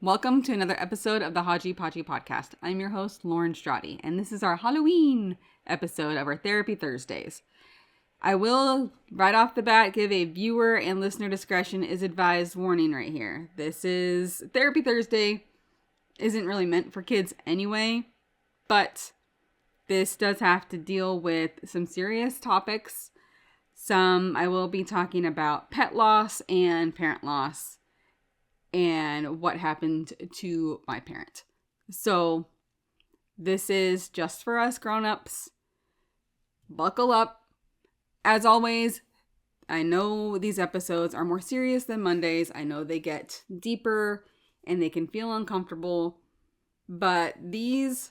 Welcome to another episode of the thehodgypodgypod. I'm your host, Lauren Strati, and this is our Halloween episode of our Therapy Thursdays. I will, right off the bat, give a viewer and listener discretion is advised warning right here. This is Therapy Thursday, isn't really meant for kids anyway, but this does have to deal with some serious topics. I will be talking about pet loss and parent loss and what happened to my parent. So this is just for us grown-ups. Buckle up. As always, I know these episodes are more serious than Mondays. I know they get deeper and they can feel uncomfortable, but these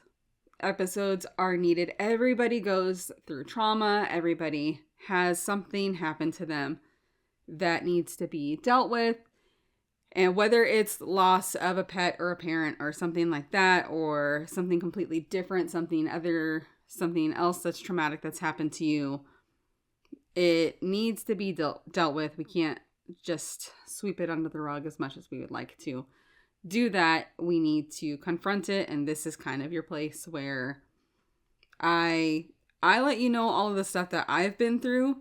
episodes are needed. Everybody goes through trauma. Everybody has something happen to them that needs to be dealt with. And whether it's loss of a pet or a parent or something like that, or something completely different, something else that's traumatic that's happened to you, it needs to be dealt with. We can't just sweep it under the rug as much as we would like to do that. We need to confront it. And this is kind of your place where I let you know all of the stuff that I've been through.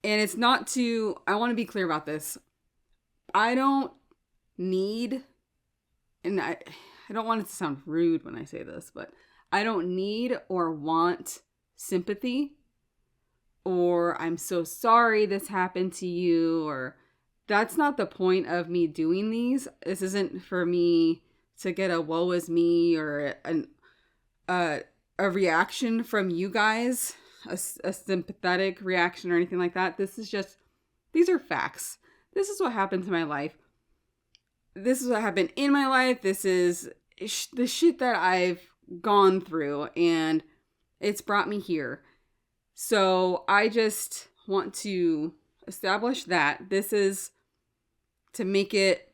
And it's not to, I want to be clear about this. I don't need, and I don't want it to sound rude when I say this, but I don't need or want sympathy, or I'm so sorry this happened to you, or that's not the point of me doing these. This isn't for me to get a woe is me or a reaction from you guys, a sympathetic reaction or anything like that. This is just, these are facts. This is what happened to my life. This is what happened in my life. This is the shit that I've gone through, and it's brought me here. So I just want to establish that this is to make it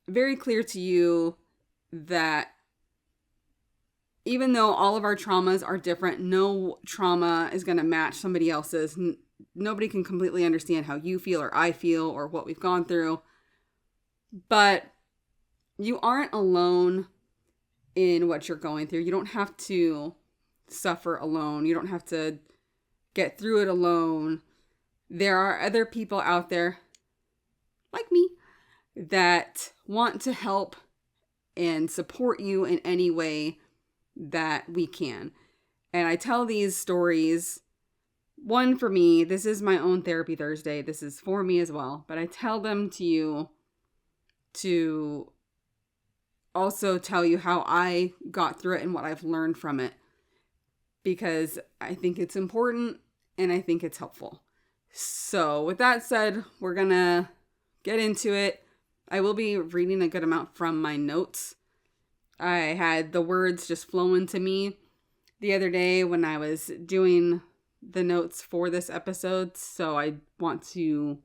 very clear to you that even though all of our traumas are different, no trauma is going to match somebody else's. Nobody can completely understand how you feel or I feel or what we've gone through. But you aren't alone in what you're going through. You don't have to suffer alone. You don't have to get through it alone. There are other people out there, like me, that want to help and support you in any way that we can. And I tell these stories, one, for me, this is my own Therapy Thursday. This is for me as well. But I tell them to you to also tell you how I got through it and what I've learned from it. Because I think it's important and I think it's helpful. So with that said, we're going to get into it. I will be reading a good amount from my notes. I had the words just flowing to me the other day when I was doing the notes for this episode. So I want to,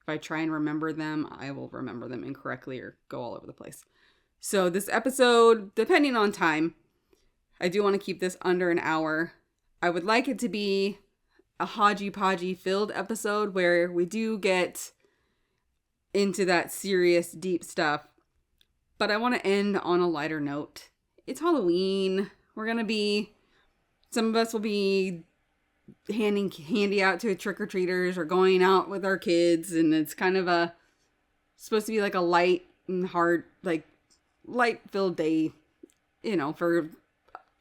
if I try and remember them, I will remember them incorrectly or go all over the place. So this episode, depending on time, I do want to keep this under an hour. I would like it to be a hodgy-podgy filled episode where we do get into that serious, deep stuff. But I want to end on a lighter note. It's Halloween. Some of us will be handing candy out to trick-or-treaters or going out with our kids, and it's kind of supposed to be like a light and hard, like light-filled day, for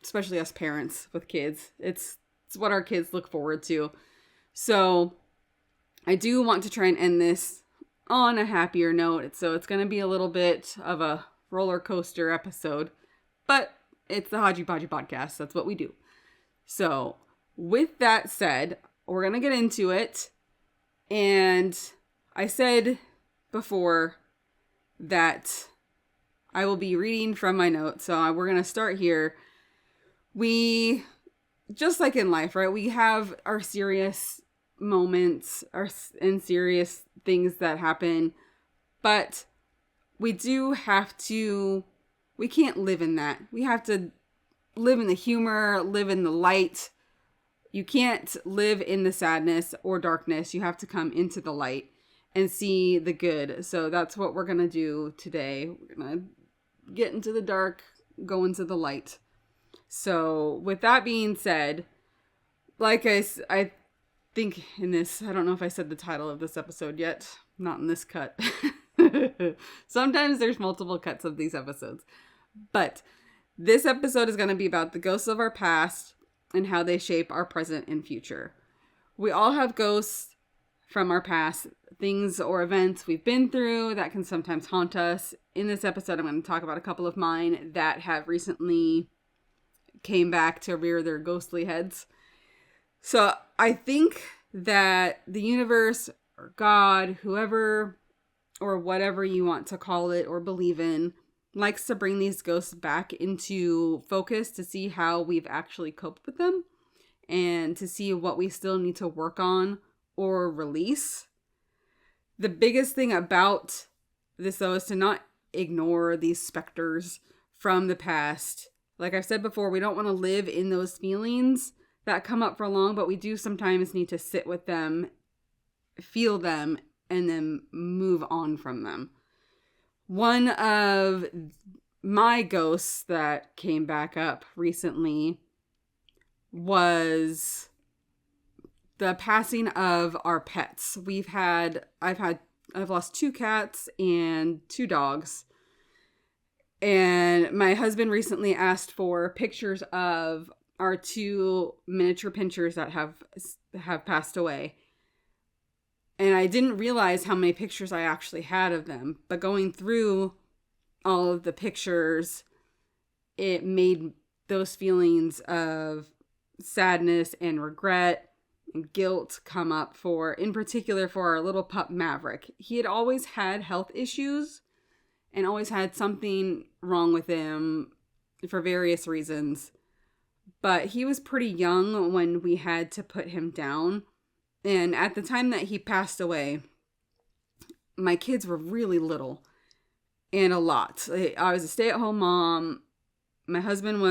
especially us parents with kids. It's what our kids look forward to. So I do want to try and end this on a happier note. So it's going to be a little bit of a roller coaster episode, but it's the Hodgy Podgy podcast. That's what we do. So with that said, we're going to get into it. And I said before that I will be reading from my notes. So we're going to start here. We, just like in life, right? We have our serious moments and serious things that happen, but we can't live in that. We have to live in the humor, live in the light. You can't live in the sadness or darkness. You have to come into the light. and see the good. So that's what we're going to do today. We're going to get into the dark, go into the light. So with that being said, like I think in this, I don't know if I said the title of this episode yet, not in this cut. Sometimes there's multiple cuts of these episodes. But this episode is going to be about the ghosts of our past and how they shape our present and future. We all have ghosts from our past, things or events we've been through that can sometimes haunt us. In this episode, I'm going to talk about a couple of mine that have recently came back to rear their ghostly heads. So I think that the universe or God, whoever or whatever you want to call it or believe in, likes to bring these ghosts back into focus to see how we've actually coped with them and to see what we still need to work on or release. The biggest thing about this, though, is to not ignore these specters from the past. Like I've said before, we don't want to live in those feelings that come up for long, but we do sometimes need to sit with them, feel them, and then move on from them. One of my ghosts that came back up recently was the passing of our pets. I've lost 2 cats and 2 dogs. And my husband recently asked for pictures of our 2 miniature pinschers that have passed away. And I didn't realize how many pictures I actually had of them. But going through all of the pictures, it made those feelings of sadness and regret and guilt come up in particular for our little pup Maverick. He had always had health issues and always had something wrong with him for various reasons. But he was pretty young when we had to put him down. And at the time that he passed away, my kids were really little and a lot. I was a stay-at-home mom. My husband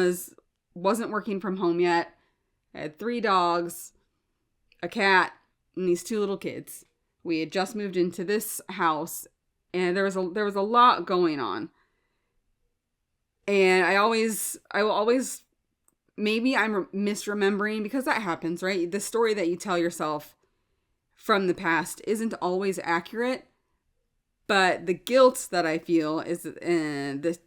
wasn't working from home yet. I had 3 dogs, a cat, and these 2 little kids. We had just moved into this house, and there was a lot going on. And I will always, maybe I'm misremembering, because that happens, right? The story that you tell yourself from the past isn't always accurate, but the guilt that I feel is, and the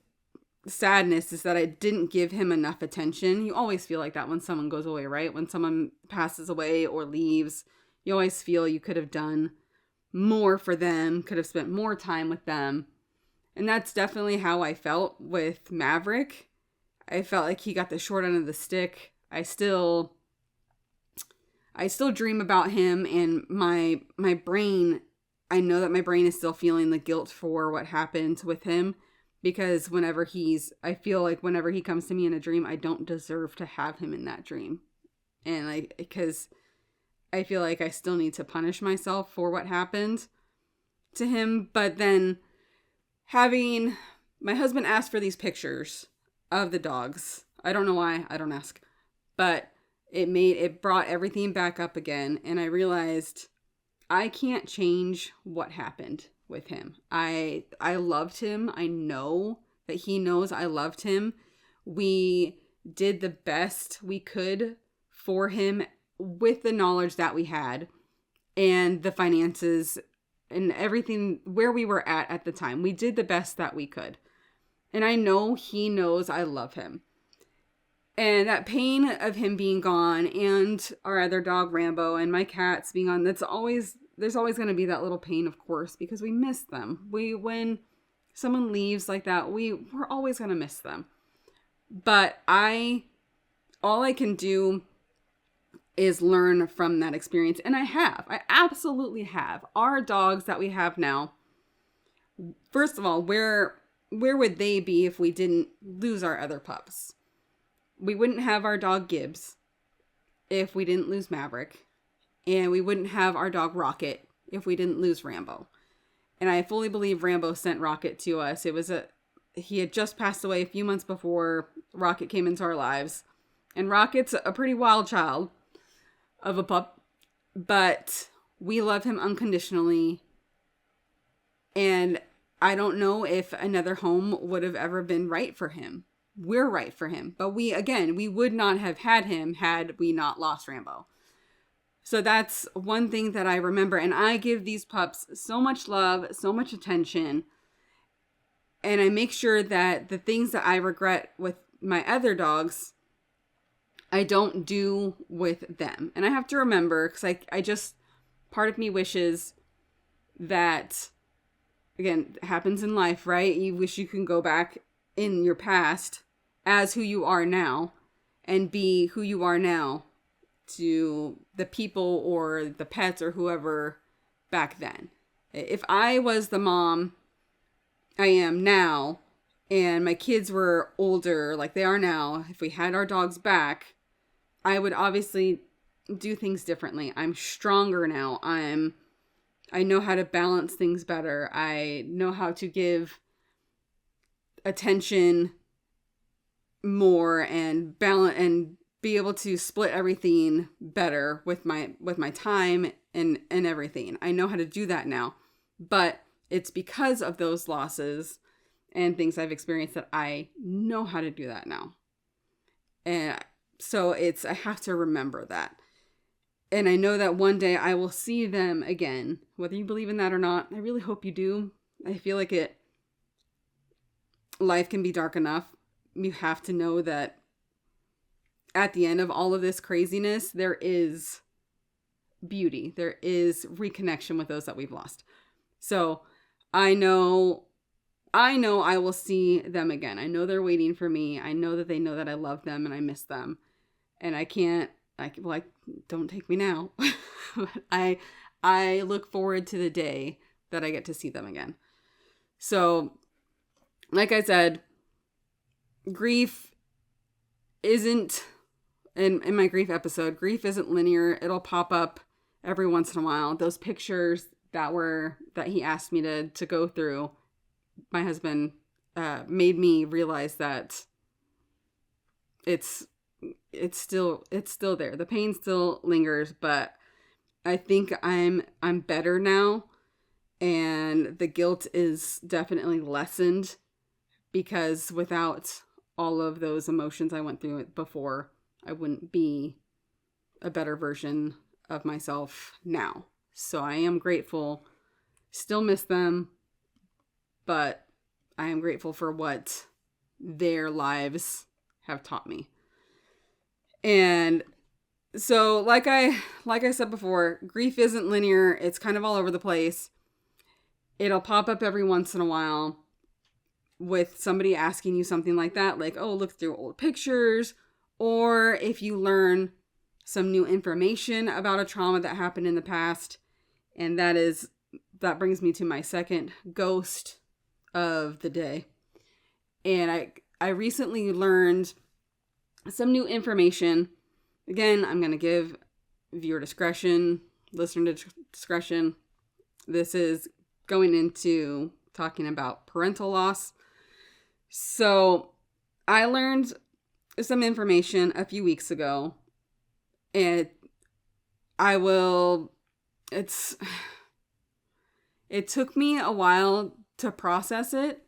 sadness is that I didn't give him enough attention. You always feel like that when someone goes away, right? When someone passes away or leaves, you always feel you could have done more for them, could have spent more time with them. And that's definitely how I felt with Maverick. I felt like he got the short end of the stick. I still dream about him, and my brain, I know that my brain is still feeling the guilt for what happened with him, because I feel like whenever he comes to me in a dream, I don't deserve to have him in that dream. And because I feel like I still need to punish myself for what happened to him. But then having my husband ask for these pictures of the dogs. I don't know why, I don't ask. But it brought everything back up again, and I realized I can't change what happened with him. I loved him. I know that he knows I loved him. We did the best we could for him with the knowledge that we had and the finances and everything where we were at the time. We did the best that we could. And I know he knows I love him. And that pain of him being gone, and our other dog Rambo, and my cats being gone, there's always going to be that little pain, of course, because we miss them. When someone leaves like that, we're always going to miss them. But all I can do is learn from that experience. And I absolutely have. Our dogs that we have now, first of all, where would they be if we didn't lose our other pups? We wouldn't have our dog Gibbs if we didn't lose Maverick. And we wouldn't have our dog Rocket if we didn't lose Rambo. And I fully believe Rambo sent Rocket to us. He had just passed away a few months before Rocket came into our lives. And Rocket's a pretty wild child of a pup. But we love him unconditionally. And I don't know if another home would have ever been right for him. We're right for him. But we would not have had him had we not lost Rambo. So that's one thing that I remember. And I give these pups so much love, so much attention. And I make sure that the things that I regret with my other dogs, I don't do with them. And I have to remember, because I just, part of me wishes that, again, it happens in life, right? You wish you can go back in your past as who you are now and be who you are now to the people or the pets or whoever back then. If I was the mom I am now and my kids were older like they are now, if we had our dogs back, I would obviously do things differently. I'm stronger now. I know how to balance things better. I know how to give attention more and balance and be able to split everything better with my time and everything. I know how to do that now. But it's because of those losses and things I've experienced that I know how to do that now. And so I have to remember that. And I know that one day I will see them again, whether you believe in that or not. I really hope you do. I feel like life can be dark enough. You have to know that at the end of all of this craziness, there is beauty. There is reconnection with those that we've lost. So I know I will see them again. I know they're waiting for me. I know that they know that I love them and I miss them. And don't take me now. I look forward to the day that I get to see them again. So, like I said, grief isn't, in my grief episode, grief isn't linear. It'll pop up every once in a while. Those pictures that he asked me to go through, my husband made me realize that it's still there. The pain still lingers, but I think I'm better now, and the guilt is definitely lessened, because without all of those emotions I went through before, I wouldn't be a better version of myself now. So I am grateful. Still miss them, but I am grateful for what their lives have taught me. And so like I said before, grief isn't linear. It's kind of all over the place. It'll pop up every once in a while with somebody asking you something like that, like, oh, look through old pictures, or if you learn some new information about a trauma that happened in the past. And that brings me to my second ghost of the day. And I recently learned some new information. Again, I'm going to give viewer discretion, listener discretion. This is going into talking about parental loss. So I learned some information a few weeks ago, and it took me a while to process it,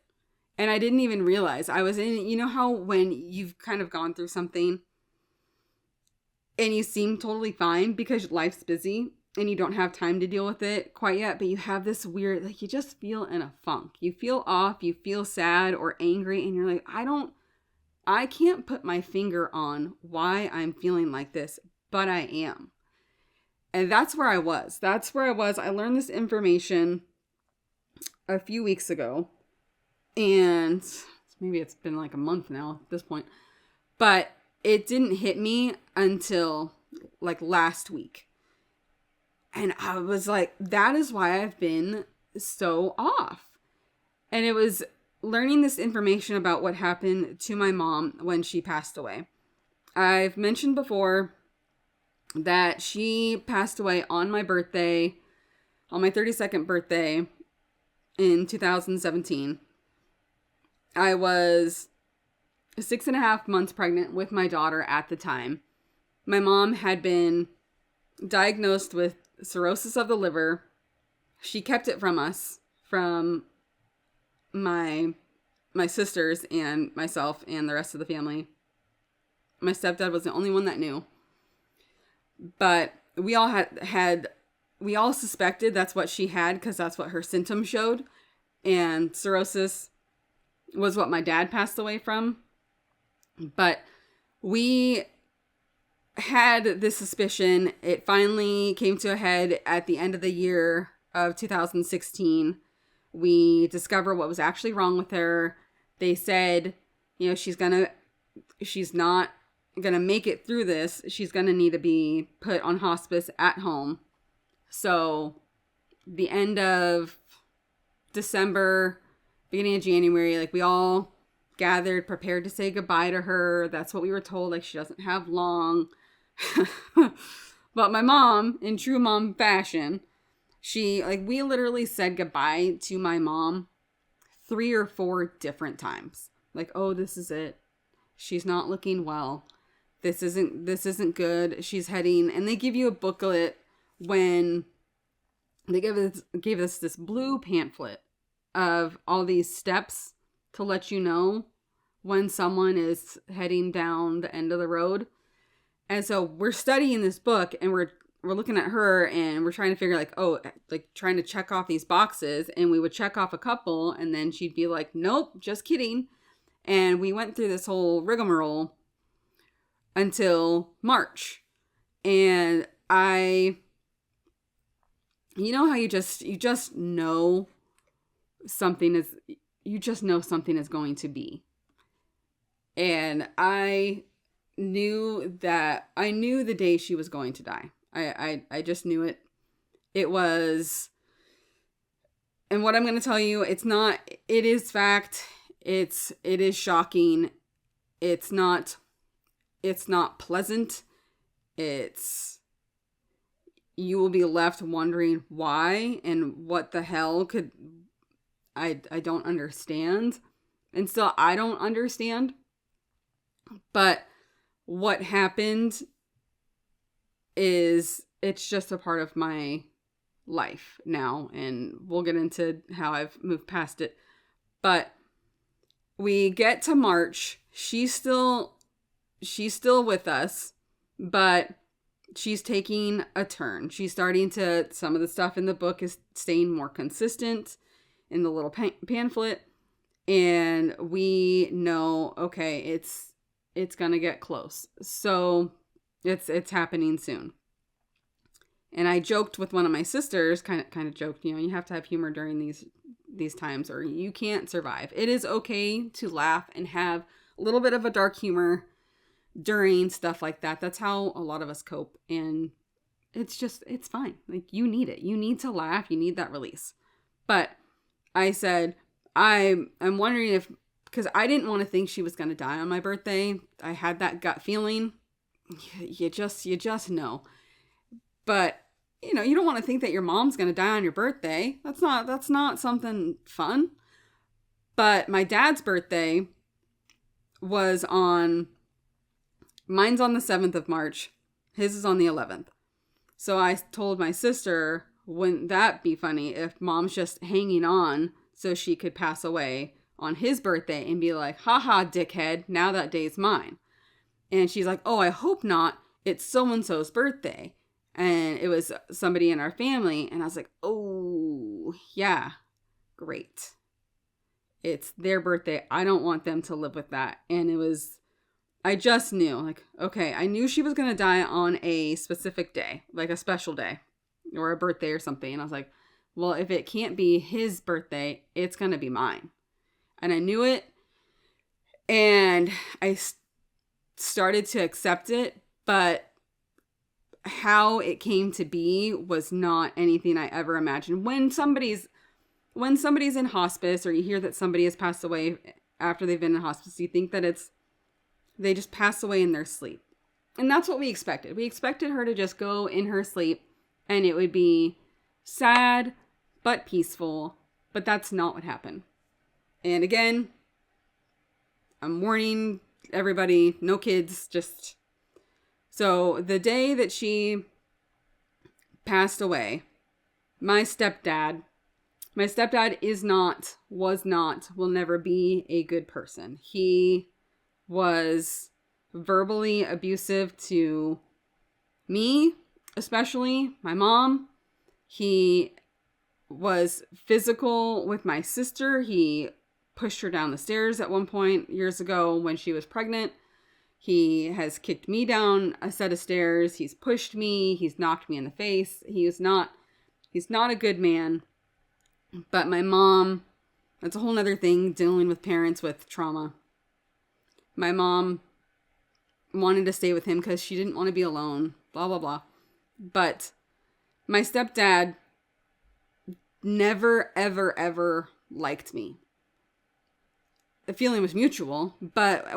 and I didn't even realize I was in, you know how when you've kind of gone through something and you seem totally fine because life's busy and you don't have time to deal with it quite yet, but you have this weird, like, you just feel in a funk. You feel off, you feel sad or angry, and you're like, I can't put my finger on why I'm feeling like this, but I am. And that's where I was. I learned this information a few weeks ago, and maybe it's been like a month now at this point, but it didn't hit me until like last week. And I was like, that is why I've been so off. And it was learning this information about what happened to my mom when she passed away. I've mentioned before that she passed away on my birthday, on my 32nd birthday in 2017. I was 6.5 months pregnant with my daughter at the time. My mom had been diagnosed with cirrhosis of the liver. She kept it from us from my sisters and myself and the rest of the family. My stepdad was the only one that knew. But we all we all suspected that's what she had because that's what her symptoms showed. And cirrhosis was what my dad passed away from. But we had this suspicion. It finally came to a head at the end of the year of 2016. We discovered what was actually wrong with her. They said, she's not going to make it through this. She's going to need to be put on hospice at home. So the end of December, beginning of January, we all gathered, prepared to say goodbye to her. That's what we were told. She doesn't have long. But my mom, in true mom fashion, we literally said goodbye to my mom 3 or 4 different times. Oh, this is it. She's not looking well. This isn't good. She's heading, and they give you a booklet when they gave us this blue pamphlet of all these steps to let you know when someone is heading down the end of the road. And so we're studying this book, and we're looking at her, and we're trying to figure trying to check off these boxes, and we would check off a couple, and then she'd be like, nope, just kidding. And we went through this whole rigmarole until March. And you know how you just know something is going to be. And I knew the day she was going to die. I just knew it. It was, and what I'm going to tell you, it is fact. It is shocking. It's not pleasant. You will be left wondering why and what the hell I don't understand. And still, I don't understand. But what happened it's just a part of my life now, and we'll get into how I've moved past it. But we get to March. She's still with us, but she's taking a turn. She's starting to, some of the stuff in the book is staying more consistent in the little pamphlet, and we know, okay, it's gonna get close. So it's happening soon. And I joked with one of my sisters, kind of joked, you have to have humor during these times or you can't survive. It is okay to laugh and have a little bit of a dark humor during stuff like that. That's how a lot of us cope. And it's fine. You need it. You need to laugh. You need that release. But I said, I'm wondering because I didn't want to think she was going to die on my birthday. I had that gut feeling. You just know. But, you don't want to think that your mom's going to die on your birthday. That's not something fun. But my dad's birthday was mine's on the 7th of March. His is on the 11th. So I told my sister, wouldn't that be funny if mom's just hanging on so she could pass away on his birthday and be like, haha, dickhead, now that day's mine. And she's like, oh, I hope not. It's so-and-so's birthday. And it was somebody in our family. And I was like, oh, yeah, great. It's their birthday. I don't want them to live with that. And I just knew, okay, I knew she was going to die on a specific day, a special day or a birthday or something. And I was like, well, if it can't be his birthday, it's going to be mine. And I knew it. And I started to accept it, but how it came to be was not anything I ever imagined. When somebody's in hospice, or you hear that somebody has passed away after they've been in hospice, you think that they just pass away in their sleep. And that's what we expected. We expected her to just go in her sleep and it would be sad but peaceful, but that's not what happened. And again, I'm warning everybody, no kids, just... So the day that she passed away, my stepdad My stepdad was not, will never be a good person. He was verbally abusive to me, especially my mom. He was physical with my sister. He pushed her down the stairs at one point years ago when she was pregnant. He has kicked me down a set of stairs. He's pushed me. He's knocked me in the face. He's not a good man. But my mom, that's a whole other thing, dealing with parents with trauma. My mom wanted to stay with him because she didn't want to be alone, blah, blah, blah. But my stepdad never, ever, ever liked me. The feeling was mutual, but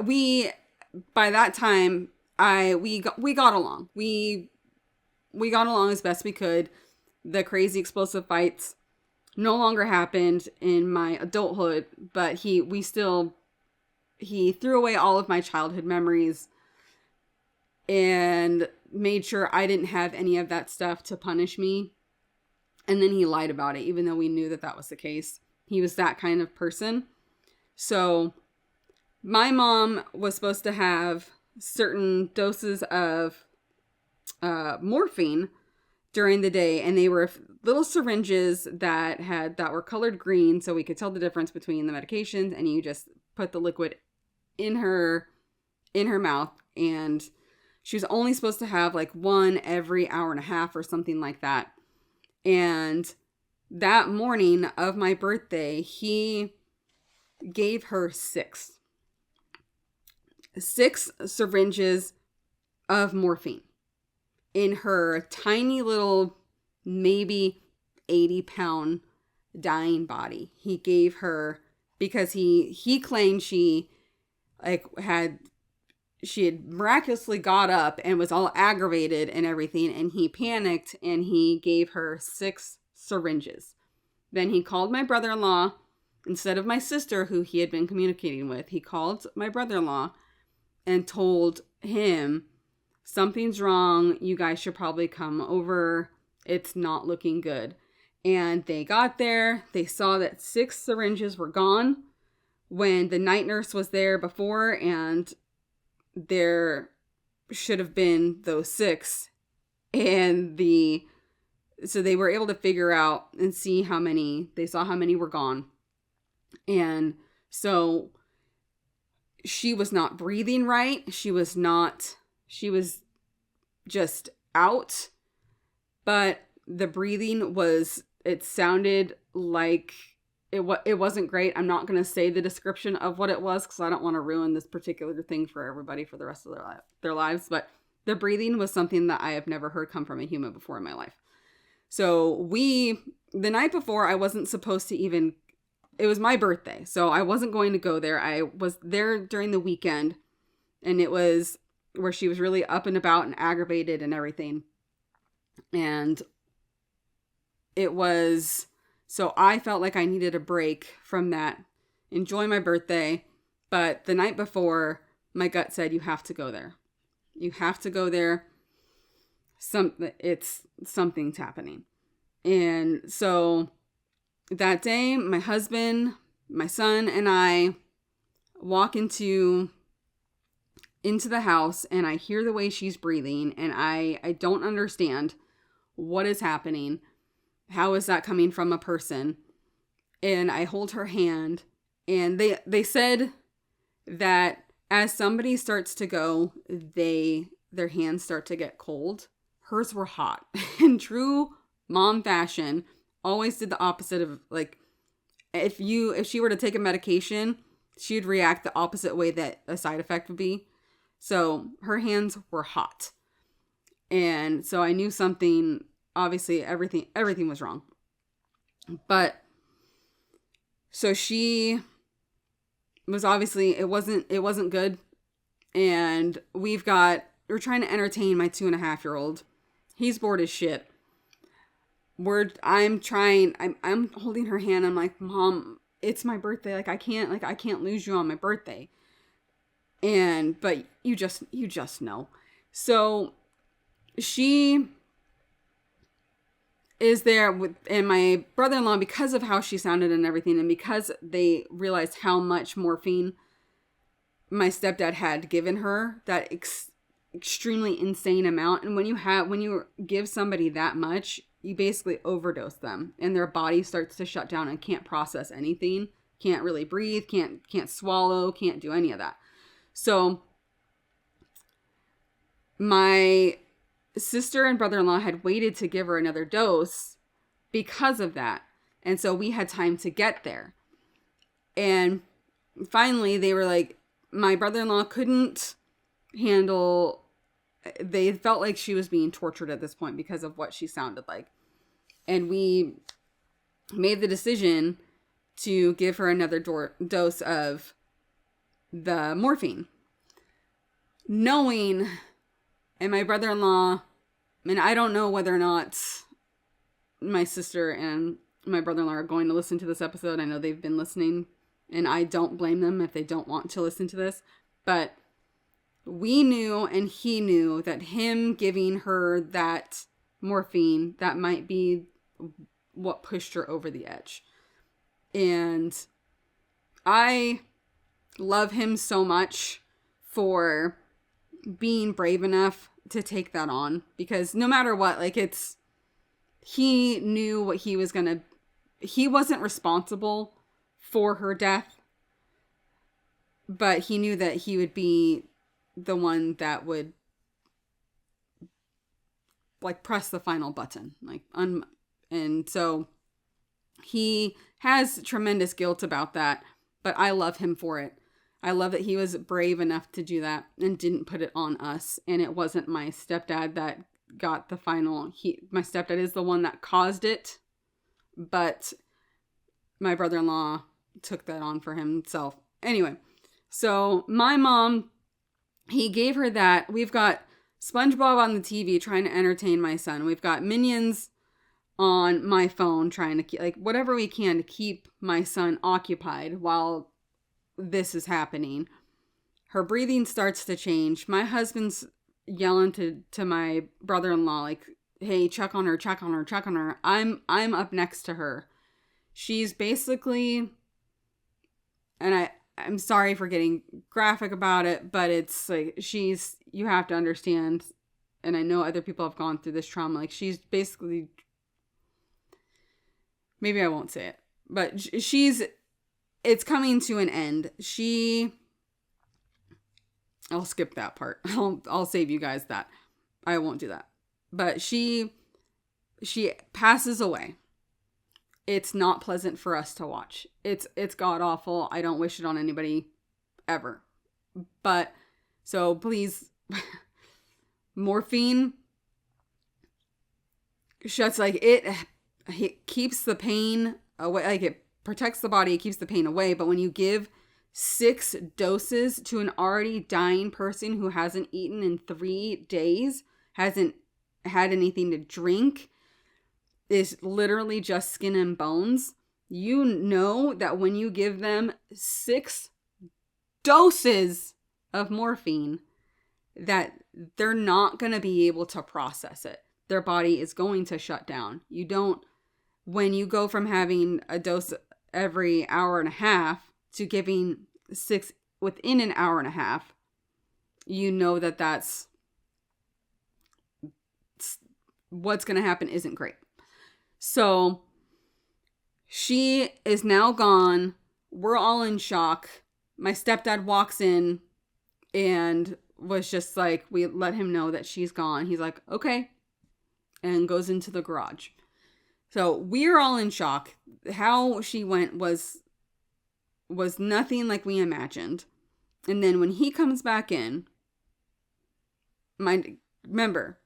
by that time, we got along. We got along as best we could. The crazy explosive fights no longer happened in my adulthood, but he threw away all of my childhood memories and made sure I didn't have any of that stuff to punish me. And then he lied about it, even though we knew that was the case. He was that kind of person. So my mom was supposed to have certain doses of morphine during the day, and they were little syringes that were colored green, so we could tell the difference between the medications, and you just put the liquid in her mouth, and she was only supposed to have like one every hour and a half or something like that. And that morning of my birthday, he gave her six syringes of morphine in her tiny little, maybe 80-pound dying body. He gave her, because he claimed she had miraculously got up and was all aggravated and everything, and he panicked and he gave her 6 syringes. Then he called my brother-in-law instead of my sister, who he had been communicating with. He called my brother-in-law and told him, something's wrong. You guys should probably come over. It's not looking good. And they got there. They saw that 6 syringes were gone when the night nurse was there before, and there should have been those 6. And so they were able to figure out and see they saw how many were gone. And so she was not breathing right. She was just out. But the breathing it sounded like it wasn't great. I'm not going to say the description of what it was because I don't want to ruin this particular thing for everybody for the rest of their lives. But the breathing was something that I have never heard come from a human before in my life. So the night before, I wasn't supposed to even, it was my birthday. So I wasn't going to go there. I was there during the weekend, and it was where she was really up and about and aggravated and everything. And so I felt like I needed a break from that, enjoy my birthday. But the night before, my gut said, you have to go there. You have to go there. Something's happening. And so that day, my husband, my son, and I walk into the house, and I hear the way she's breathing, and I don't understand what is happening. How is that coming from a person? And I hold her hand, and they said that as somebody starts to go, their hands start to get cold. Hers were hot. In true mom fashion, always did the opposite of, like, if she were to take a medication, she'd react the opposite way that a side effect would be. So her hands were hot. And so I knew something, obviously everything was wrong. But so she was obviously, it wasn't good. And we're trying to entertain my 2.5-year-old. He's bored as shit. I'm holding her hand. I'm like, Mom, it's my birthday. Like, I can't lose you on my birthday. But you just know. So she is there with, and my brother-in-law, because of how she sounded and everything, and because they realized how much morphine my stepdad had given her, that extremely insane amount. And when you give somebody that much, you basically overdose them, and their body starts to shut down and can't process anything, can't really breathe, can't swallow, can't do any of that. So my sister and brother-in-law had waited to give her another dose because of that. And so we had time to get there. And finally they were like, my brother-in-law couldn't handle, they felt like she was being tortured at this point because of what she sounded like. And we made the decision to give her another dose of the morphine. Knowing, and my brother-in-law, and I don't know whether or not my sister and my brother-in-law are going to listen to this episode. I know they've been listening, and I don't blame them if they don't want to listen to this. But we knew, and he knew, that him giving her that morphine, that might be what pushed her over the edge. And I love him so much for being brave enough to take that on, because no matter what, like, he knew what he wasn't responsible for her death, but he knew that he would be the one that would like press the final button, like, and so he has tremendous guilt about that, but I love him for it. I love that he was brave enough to do that and didn't put it on us. And it wasn't my stepdad that got the final. My stepdad is the one that caused it, but my brother-in-law took that on for himself. Anyway, so my mom, he gave her that. We've got SpongeBob on the TV trying to entertain my son. We've got Minions on my phone trying to keep, like, whatever we can to keep my son occupied while this is happening. Her breathing starts to change. My husband's yelling to my brother-in-law, like, hey, check on her, check on her, check on her. I'm up next to her. She's basically, and I'm sorry for getting graphic about it, but it's like, you have to understand, and I know other people have gone through this trauma, like, she's basically, maybe I won't say it, but it's coming to an end. I'll skip that part. I'll save you guys that. I won't do that. But she passes away. It's not pleasant for us to watch. It's god awful. I don't wish it on anybody ever. But so please, morphine shuts, like, it keeps the pain away, like, it protects the body, it keeps the pain away. But when you give 6 doses to an already dying person who hasn't eaten in 3 days, hasn't had anything to drink, is literally just skin and bones, you know that when you give them 6 doses of morphine, that they're not going to be able to process it. Their body is going to shut down. When you go from having a dose every hour and a half to giving 6 within an hour and a half, you know that that's what's going to happen isn't great. So she is now gone. We're all in shock. My stepdad walks in and was just like, we let him know that she's gone. He's like, okay, and goes into the garage. So we're all in shock. How she went was nothing like we imagined. And then when he comes back in, remember,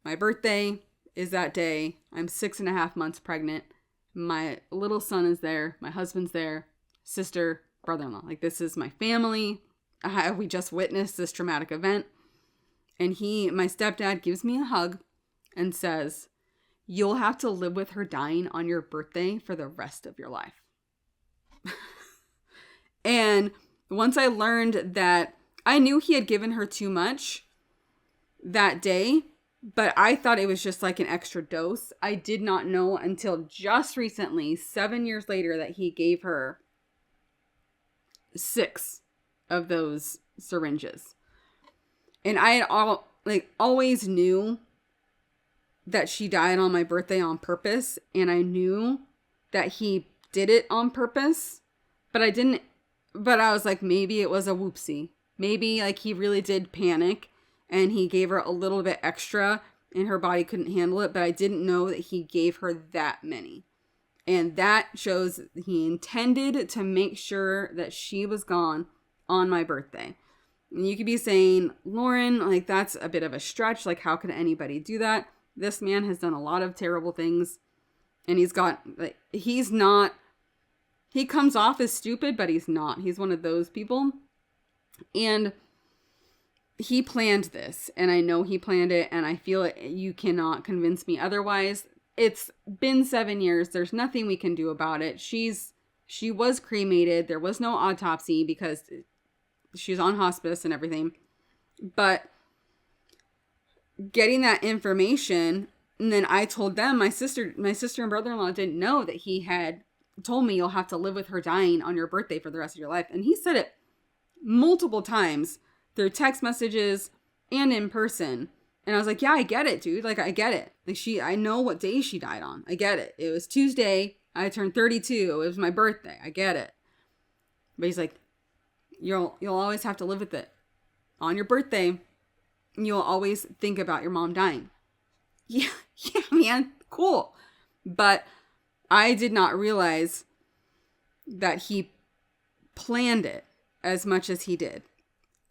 my birthday is that day. I'm 6.5 months pregnant. My little son is there. My husband's there. Sister, brother-in-law. Like, this is my family. We just witnessed this traumatic event. And my stepdad gives me a hug and says, you'll have to live with her dying on your birthday for the rest of your life. And once I learned that, I knew he had given her too much that day, But I thought it was just like an extra dose. I did not know until just recently, 7 years later, that he gave her 6 of those syringes. And I had always knew that she died on my birthday on purpose. And I knew that he did it on purpose. But I was like, maybe it was a whoopsie. Maybe like he really did panic and he gave her a little bit extra and her body couldn't handle it. But I didn't know that he gave her that many. And that shows he intended to make sure that she was gone on my birthday. And you could be saying, Lauren, like that's a bit of a stretch. Like how could anybody do that? This man has done a lot of terrible things. And he comes off as stupid, but he's not. He's one of those people. And he planned this. And I know he planned it. And I feel it. You cannot convince me otherwise. It's been 7 years. There's nothing we can do about it. She was cremated. There was no autopsy because she's on hospice and everything. But getting that information, and then I told them, my sister and brother-in-law didn't know that he had told me you'll have to live with her dying on your birthday for the rest of your life. And he said it multiple times through text messages and in person. And I was like, yeah, I get it, dude. Like, I get it. Like I know what day she died on. I get it. It was Tuesday. I turned 32. It was my birthday. I get it. But he's like, you'll always have to live with it. On your birthday, you'll always think about your mom dying. Yeah, man. Cool. But I did not realize that he planned it as much as he did.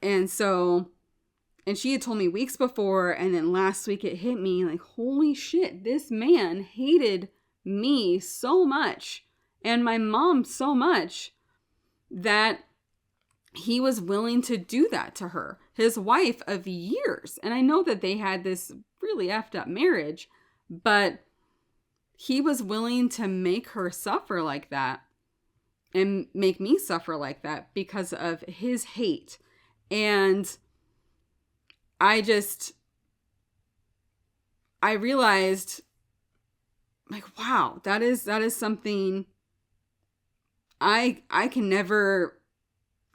And she had told me weeks before, and then last week it hit me like, holy shit, this man hated me so much and my mom so much that he was willing to do that to her, his wife of years. And I know that they had this really effed up marriage, but he was willing to make her suffer like that and make me suffer like that because of his hate. And I realized like, wow, that is something I can never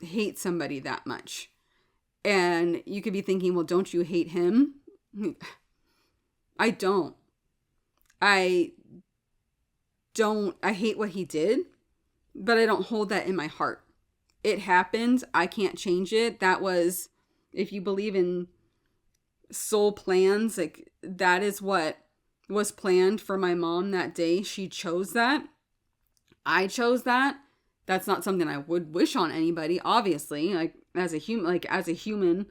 hate somebody that much. And you could be thinking, well, don't you hate him? I don't. I hate what he did, but I don't hold that in my heart. It happened. I can't change it. That was, if you believe in soul plans, like that is what was planned for my mom that day. She chose that. I chose that. That's not something I would wish on anybody, obviously. Like as a human,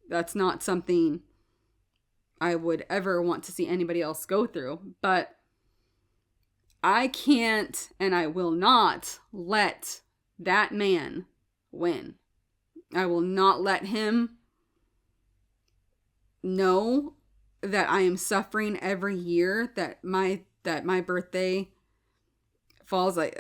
that's not something I would ever want to see anybody else go through. But I can't and I will not let that man win. I will not let him know that I am suffering every year that my birthday falls. Like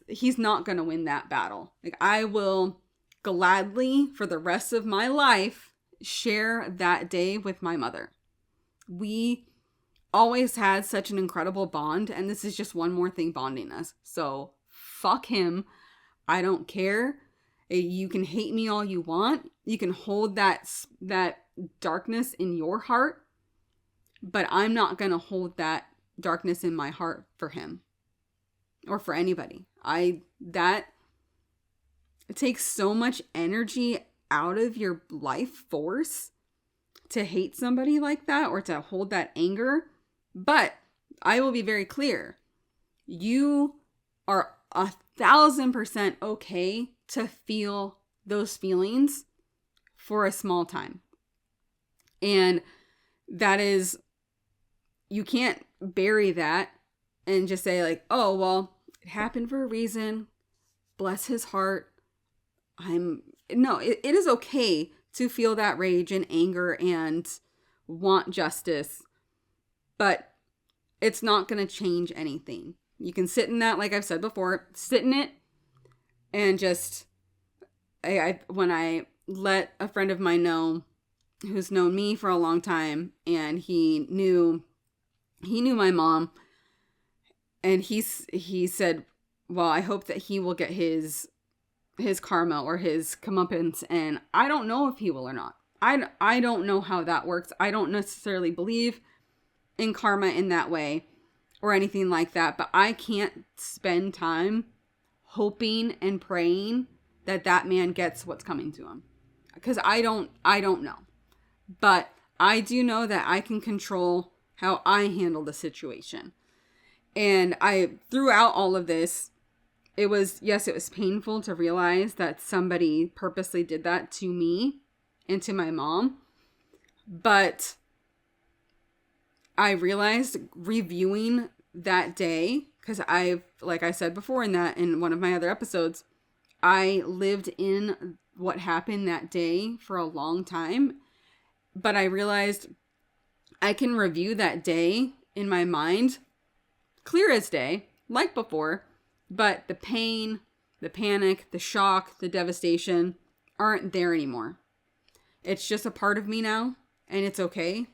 he's not going to win that battle. Like I will gladly for the rest of my life share that day with my mother. We always had such an incredible bond, and this is just one more thing bonding us. So fuck him. I don't care. You can hate me all you want. You can hold that darkness in your heart, but I'm not going to hold that darkness in my heart for him or for anybody. It takes so much energy out of your life force to hate somebody like that or to hold that anger. But I will be very clear. You are 1,000% okay to feel those feelings for a small time. And that is, you can't bury that and just say like, oh, well, it happened for a reason. Bless his heart. It is okay to feel that rage and anger and want justice, but it's not going to change anything. You can sit in that, like I've said before, sit in it and just, when I let a friend of mine know who's known me for a long time, and he knew my mom, and he said, well, I hope that he will get his karma or his comeuppance, and I don't know if he will or not. I don't know how that works. I don't necessarily believe in karma in that way or anything like that, but I can't spend time hoping and praying that that man gets what's coming to him, because I don't know. But I do know that I can control how I handle the situation. And throughout all of this, it was painful to realize that somebody purposely did that to me and to my mom. But I realized, reviewing that day, because like I said before in one of my other episodes, I lived in what happened that day for a long time. But I realized I can review that day in my mind, clear as day, like before, but the pain, the panic, the shock, the devastation aren't there anymore. It's just a part of me now, and it's okay.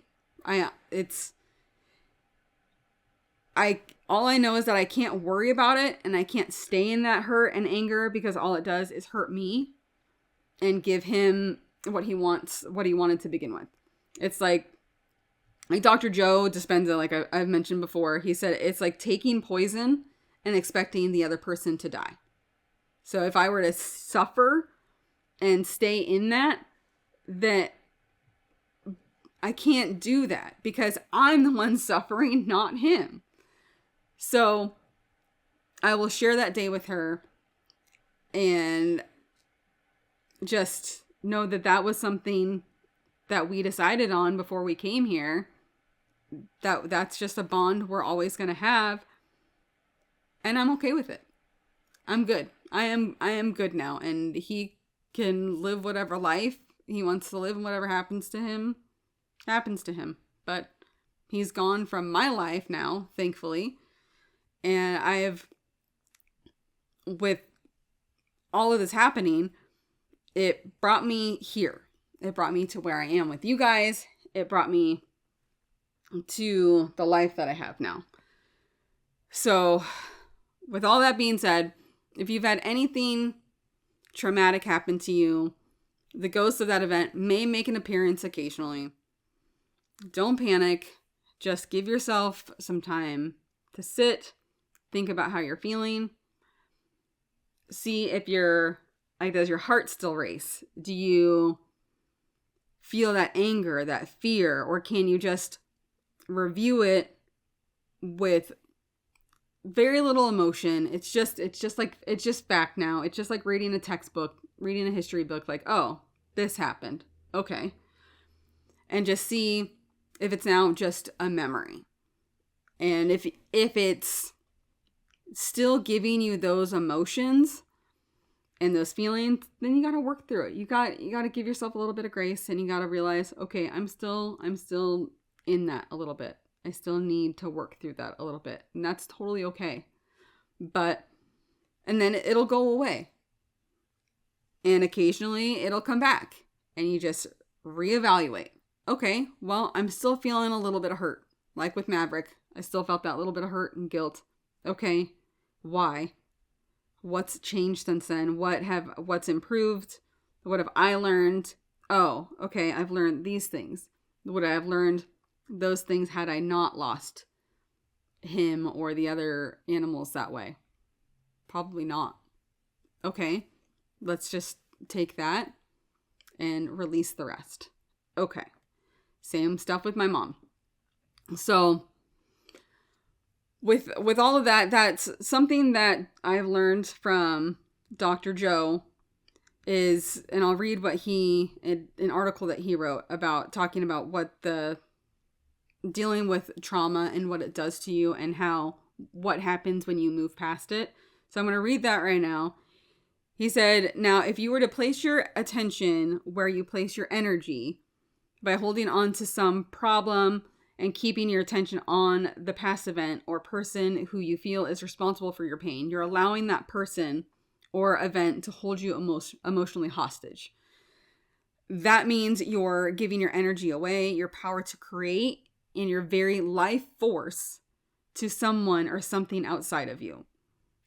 All I know is that I can't worry about it, and I can't stay in that hurt and anger, because all it does is hurt me and give him what he wants, what he wanted to begin with. It's like Dr. Joe Dispenza, like I've mentioned before, he said it's like taking poison and expecting the other person to die. So if I were to suffer and stay in that I can't do that, because I'm the one suffering, not him. So I will share that day with her and just know that that was something that we decided on before we came here. That's just a bond we're always going to have. And I'm okay with it. I'm good. I am good now. And he can live whatever life he wants to live, and whatever happens to him, happens to him. But he's gone from my life now, thankfully. And with all of this happening, it brought me here. It brought me to where I am with you guys. It brought me to the life that I have now. So, with all that being said, if you've had anything traumatic happen to you, the ghost of that event may make an appearance occasionally. Don't panic. Just give yourself some time to sit, think about how you're feeling. See if does your heart still race? Do you feel that anger, that fear, or can you just review it with very little emotion? It's just back now. It's just like reading a textbook, reading a history book, like, oh, this happened. Okay. And just see if it's now just a memory. And if it's still giving you those emotions and those feelings, then you got to work through it. You got to give yourself a little bit of grace, and you got to realize, okay, I'm still in that a little bit. I still need to work through that a little bit, and that's totally okay. And then it'll go away. And occasionally it'll come back, and you just reevaluate. Okay, well, I'm still feeling a little bit of hurt. Like with Maverick, I still felt that little bit of hurt and guilt. Okay, why? What's changed since then? What's improved? What have I learned? Oh, okay, I've learned these things. Would I have learned those things had I not lost him or the other animals that way? Probably not. Okay, let's just take that and release the rest. Okay, same stuff with my mom. So with all of that, that's something that I've learned from Dr. Joe is, and I'll read an article that he wrote about talking about dealing with trauma and what it does to you and what happens when you move past it. So I'm going to read that right now. He said, now, if you were to place your attention where you place your energy by holding on to some problem and keeping your attention on the past event or person who you feel is responsible for your pain, you're allowing that person or event to hold you emotionally hostage. that means you're giving your energy away, your power to create, and your very life force to someone or something outside of you.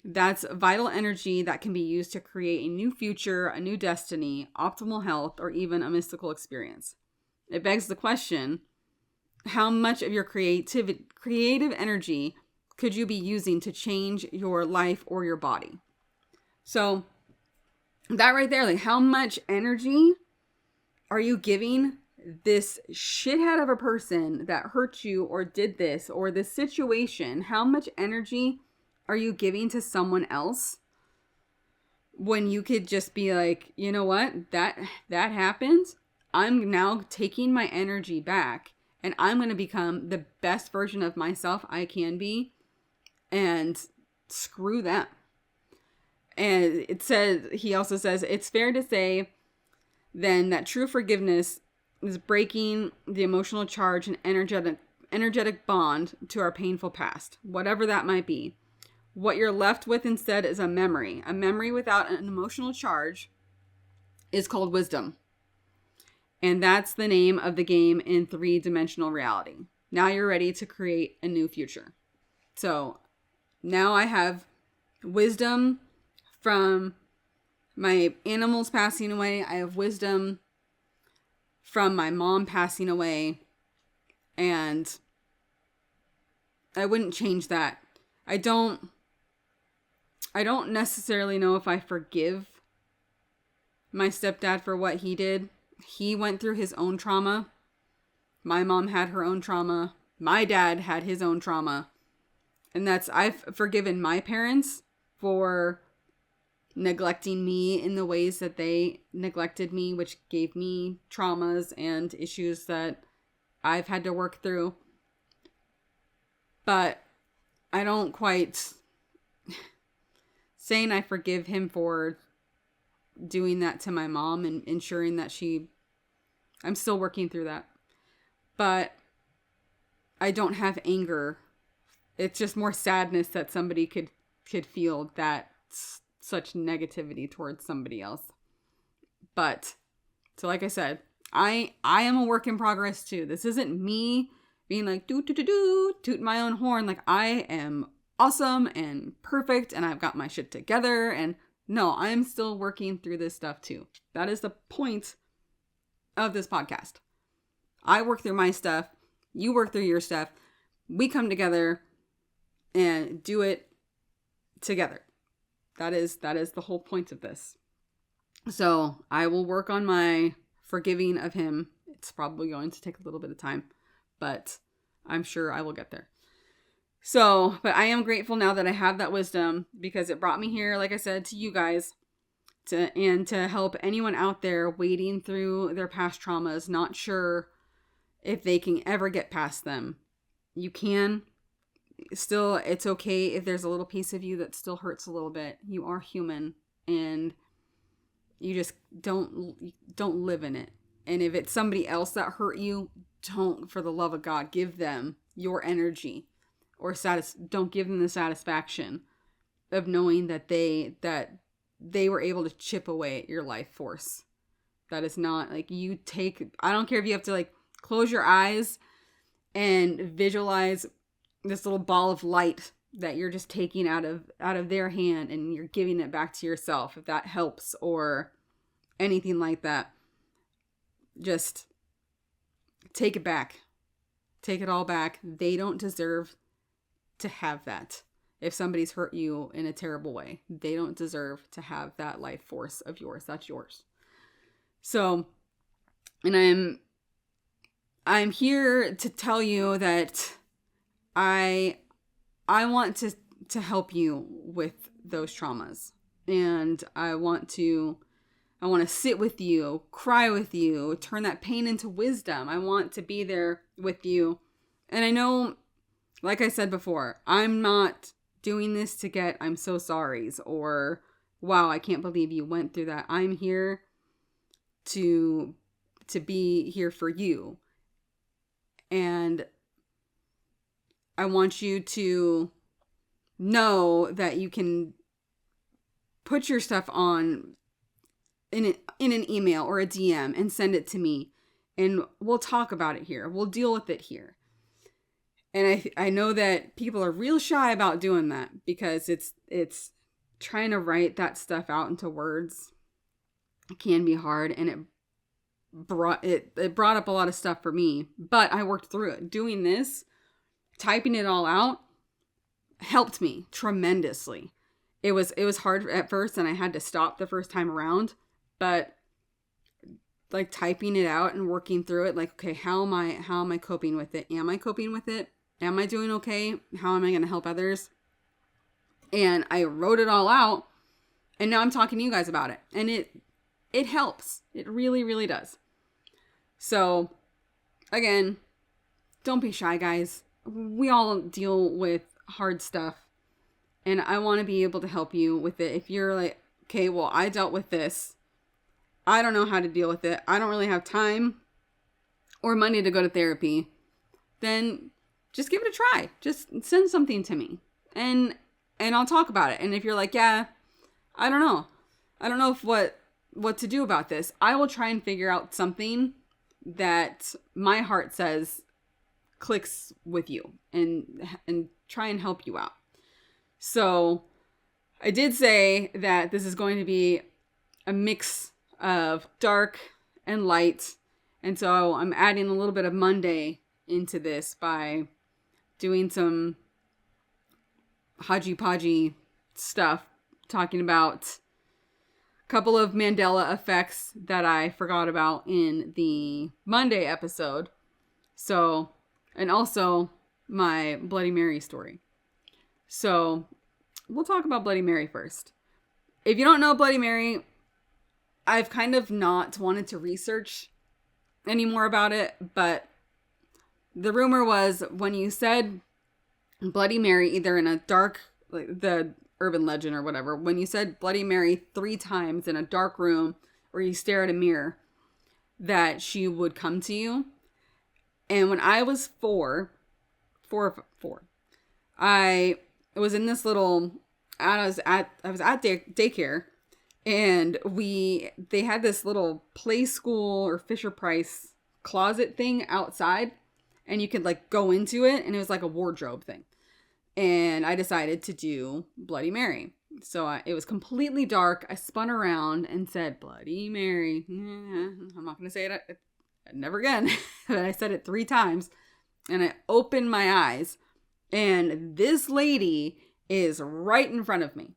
That's vital energy that can be used to create a new future, a new destiny, optimal health, or even a mystical experience. It begs the question, how much of your creative energy could you be using to change your life or your body? So that right there, like how much energy are you giving this shithead of a person that hurt you or did this or this situation? How much energy are you giving to someone else when you could just be like, you know what, that happened. I'm now taking my energy back and I'm going to become the best version of myself I can be, and screw them. And he also says, it's fair to say then that true forgiveness is breaking the emotional charge and energetic bond to our painful past, whatever that might be. What you're left with instead is a memory. A memory without an emotional charge is called wisdom. And that's the name of the game in 3-dimensional reality. Now you're ready to create a new future. So now I have wisdom from my animals passing away. I have wisdom from my mom passing away. And I wouldn't change that. I don't necessarily know if I forgive my stepdad for what he did. He went through his own trauma. My mom had her own trauma. My dad had his own trauma. And I've forgiven my parents for neglecting me in the ways that they neglected me, which gave me traumas and issues that I've had to work through. But I don't quite saying I forgive him for doing that to my mom and ensuring that I'm still working through that. But I don't have anger. It's just more sadness that somebody could feel that such negativity towards somebody else. But so like I said, I am a work in progress too. This isn't me being like toot my own horn. Like I am awesome and perfect and I've got my shit together, and no, I am still working through this stuff too. That is the point of this podcast. I work through my stuff. You work through your stuff. We come together and do it together. That is the whole point of this. So I will work on my forgiving of him. It's probably going to take a little bit of time, but I'm sure I will get there. So, but I am grateful now that I have that wisdom, because it brought me here, like I said, to you guys, to help anyone out there wading through their past traumas, not sure if they can ever get past them. You can. Still, it's okay if there's a little piece of you that still hurts a little bit. You are human, and you just don't live in it. And if it's somebody else that hurt you, don't, for the love of God, give them your energy. Or don't give them the satisfaction of knowing that they were able to chip away at your life force. That is not like I don't care if you have to like close your eyes and visualize this little ball of light that you're just taking out of their hand and you're giving it back to yourself, if that helps, or anything like that. Just take it back. Take it all back. They don't deserve to have that. If somebody's hurt you in a terrible way, they don't deserve to have that life force of yours. That's yours. So, and I'm here to tell you that I want to help you with those traumas, and I want to sit with you, cry with you, turn that pain into wisdom. I want to be there with you. And I know, like I said before, I'm not doing this to get I'm so sorry's or wow, I can't believe you went through that. I'm here to be here for you. And I want you to know that you can put your stuff on in an email or a DM and send it to me, and we'll talk about it here. We'll deal with it here. And I know that people are real shy about doing that because it's trying to write that stuff out into words. It can be hard, and it brought up a lot of stuff for me, but I worked through it. Doing this, typing it all out, helped me tremendously. It was hard at first, and I had to stop the first time around, but like typing it out and working through it, like, okay, how am I coping with it? Am I coping with it? Am I doing okay? How am I going to help others? And I wrote it all out, and now I'm talking to you guys about it, and it helps. It really, really does. So again, don't be shy, guys. We all deal with hard stuff, and I want to be able to help you with it. If you're like, okay, well, I dealt with this, I don't know how to deal with it, I don't really have time or money to go to therapy, then just give it a try. Just send something to me, and I'll talk about it. And if you're like, yeah, I don't know if what to do about this, I will try and figure out something that my heart says clicks with you, and try and help you out. So I did say that this is going to be a mix of dark and light, and so I'm adding a little bit of Monday into this by doing some hodgy-podgy stuff, talking about a couple of Mandela effects that I forgot about in the Monday episode. So, and also my Bloody Mary story. So we'll talk about Bloody Mary first. If you don't know Bloody Mary, I've kind of not wanted to research any more about it, but the rumor was when you said Bloody Mary, either in a dark, like the urban legend or whatever, when you said Bloody Mary 3 times in a dark room or you stare at a mirror, that she would come to you. And when I was four, I was in this little, I was at daycare, and they had this little play school or Fisher Price closet thing outside, and you could like go into it, and it was like a wardrobe thing. And I decided to do Bloody Mary. So it was completely dark. I spun around and said, Bloody Mary. I'm not going to say it never again. But I said it 3 times. And I opened my eyes. And this lady is right in front of me.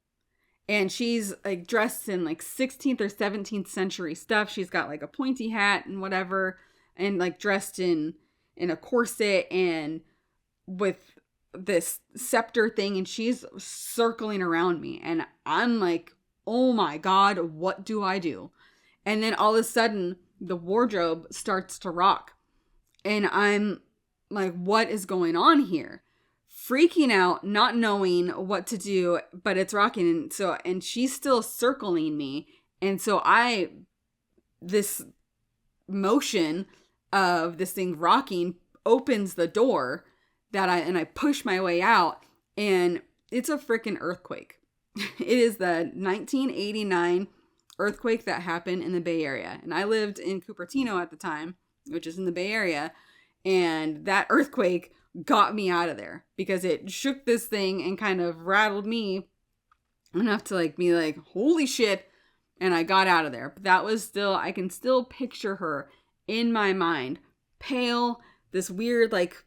And she's like dressed in like 16th or 17th century stuff. She's got like a pointy hat and whatever. And like dressed in a corset and with this scepter thing, and she's circling around me, and I'm like, oh my God, what do I do? And then all of a sudden the wardrobe starts to rock, and I'm like, what is going on here? Freaking out, not knowing what to do, but it's rocking. And she's still circling me, and so this motion of this thing rocking opens the door I push my way out, and it's a freaking earthquake. It is the 1989 earthquake that happened in the Bay Area. And I lived in Cupertino at the time, which is in the Bay Area. And that earthquake got me out of there because it shook this thing and kind of rattled me enough to like be like, holy shit. And I got out of there. But that was still, I can still picture her in my mind, pale, this weird, like,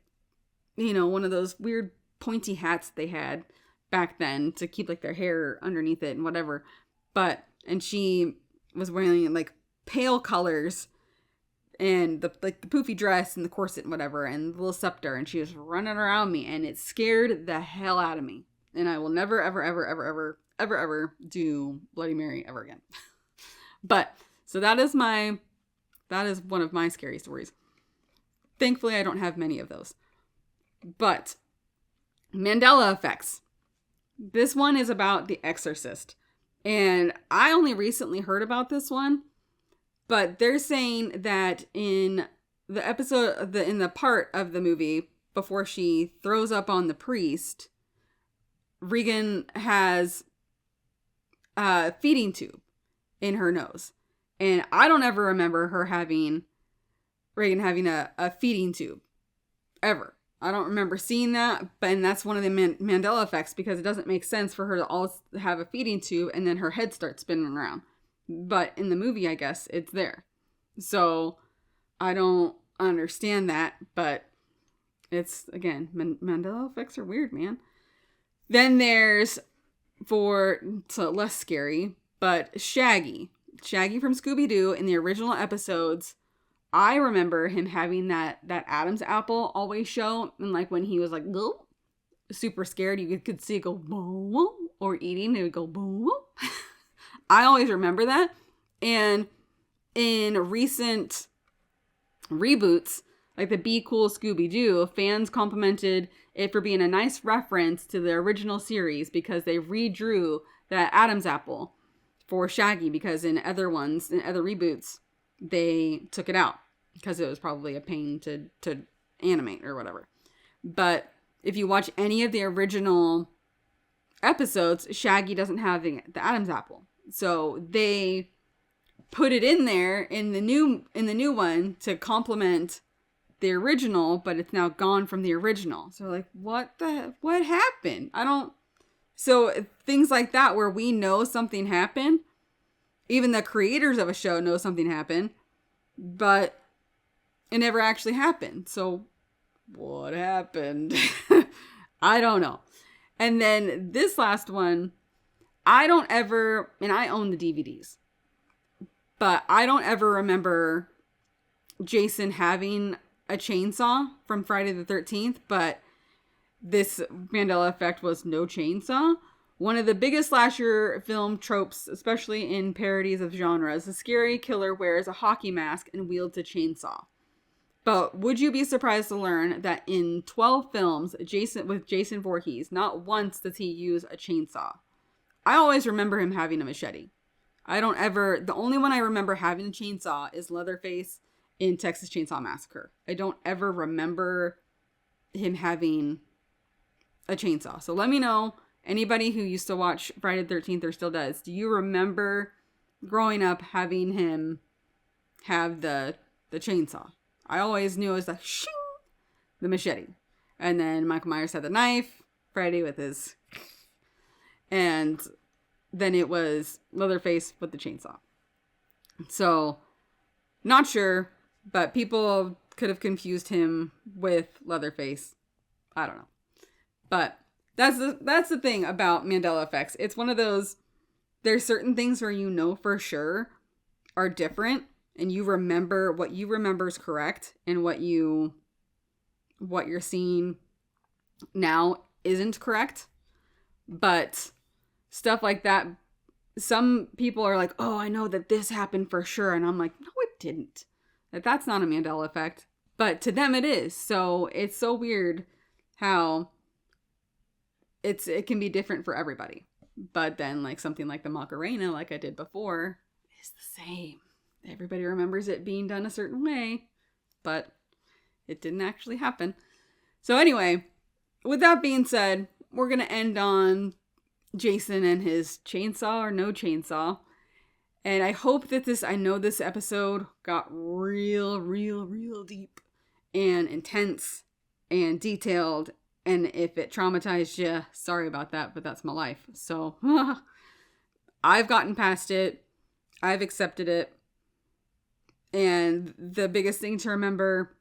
you know, one of those weird pointy hats they had back then to keep like their hair underneath it and whatever. And she was wearing like pale colors and the poofy dress and the corset and whatever and the little scepter, and she was running around me, and it scared the hell out of me. And I will never, ever, ever, ever, ever, ever, ever do Bloody Mary ever again. But so that is one of my scary stories. Thankfully, I don't have many of those. But Mandela effects. This one is about The Exorcist. And I only recently heard about this one. But they're saying that in the episode, in the part of the movie before she throws up on the priest, Regan has a feeding tube in her nose. And I don't ever remember Reagan having a feeding tube. Ever. I don't remember seeing that, and that's one of the Mandela effects, because it doesn't make sense for her to always have a feeding tube and then her head starts spinning around. But in the movie, I guess, it's there. So I don't understand that, but it's, again, Mandela effects are weird, man. Then there's, so less scary, but Shaggy. Shaggy from Scooby-Doo in the original episodes. I remember him having that Adam's apple always show, and like when he was like, go, super scared, you could see it go boom, or eating, it would go boom. I always remember that. And in recent reboots, like the Be Cool Scooby-Doo, fans complimented it for being a nice reference to the original series, because they redrew that Adam's apple for Shaggy, because in other reboots, they took it out because it was probably a pain to animate or whatever. But if you watch any of the original episodes, Shaggy doesn't have the Adam's apple. So they put it in there in the new one to complement the original, but it's now gone from the original. So like, what happened? So things like that where we know something happened, even the creators of a show know something happened, but it never actually happened. So what happened? I don't know. And then this last one, I own the DVDs, but I don't ever remember Jason having a chainsaw from Friday the 13th, but this Mandela effect was no chainsaw. One of the biggest slasher film tropes, especially in parodies of genres, the scary killer wears a hockey mask and wields a chainsaw. But would you be surprised to learn that in 12 films with Jason Voorhees, not once does he use a chainsaw? I always remember him having a machete. The only one I remember having a chainsaw is Leatherface in Texas Chainsaw Massacre. I don't ever remember him having a chainsaw. So let me know, anybody who used to watch Friday the 13th or still does, do you remember growing up having him have the chainsaw? I always knew it was the machete. And then Michael Myers had the knife, Freddy with his, and then it was Leatherface with the chainsaw. So, not sure, but people could have confused him with Leatherface. I don't know. But that's the thing about Mandela effects. It's one of those, there's certain things where you know for sure are different, and you remember what you remember is correct, and what you're seeing now isn't correct. But stuff like that, some people are like, oh, I know that this happened for sure. And I'm like, no, it didn't. That's not a Mandela effect. But to them it is. So it's so weird how it can be different for everybody. But then like something like the Macarena, like I did before, is the same. Everybody remembers it being done a certain way, but it didn't actually happen. So anyway, with that being said, we're going to end on Jason and his chainsaw or no chainsaw. And I hope that I know this episode got real deep and intense and detailed. And if it traumatized you, sorry about that, but that's my life. So I've gotten past it. I've accepted it. And the biggest thing to remember,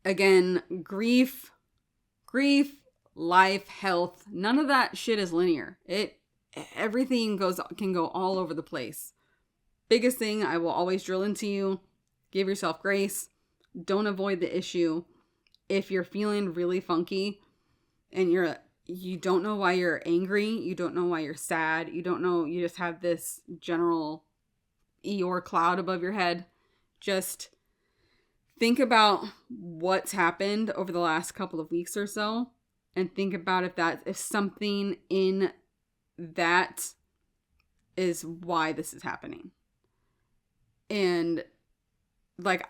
again, grief, life, health, none of that shit is linear. Everything can go all over the place. Biggest thing I will always drill into you, give yourself grace. Don't avoid the issue. If you're feeling really funky and you don't know why you're angry, you don't know why you're sad, you don't know, you just have this general Eeyore cloud above your head, just think about what's happened over the last couple of weeks or so, and think about if something in that is why this is happening. And like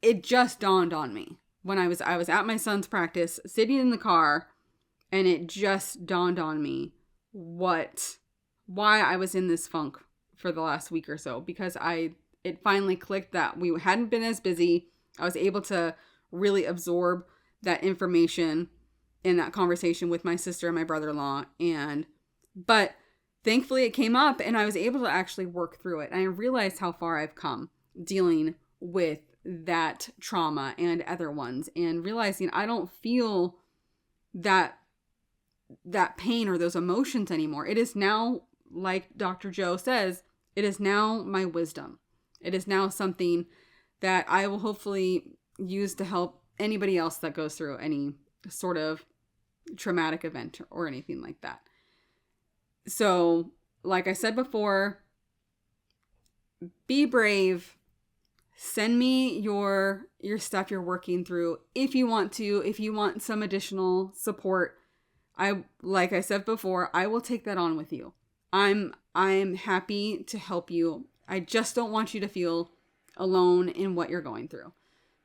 it just dawned on me when I was at my son's practice, sitting in the car, and it just dawned on me why I was in this funk for the last week or so, because it finally clicked that we hadn't been as busy. I was able to really absorb that information in that conversation with my sister and my brother-in-law. But thankfully it came up and I was able to actually work through it. And I realized how far I've come dealing with that trauma and other ones, and realizing I don't feel that pain or those emotions anymore. It is now, like Dr. Joe says, it is now my wisdom. It is now something that I will hopefully use to help anybody else that goes through any sort of traumatic event or anything like that. So, like I said before, be brave. Send me your stuff you're working through if you want to. If you want some additional support, like I said before, I will take that on with you. I'm happy to help you. I just don't want you to feel alone in what you're going through.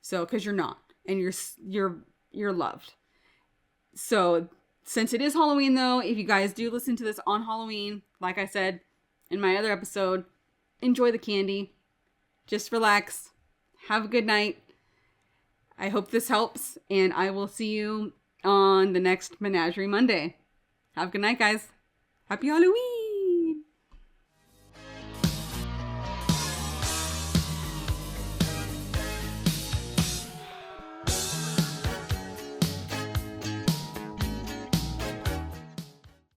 So, because you're not, and you're loved. So, since it is Halloween though, if you guys do listen to this on Halloween, like I said in my other episode, enjoy the candy. Just relax. Have a good night. I hope this helps, and I will see you on the next Menagerie Monday. Have a good night, guys. Happy Halloween!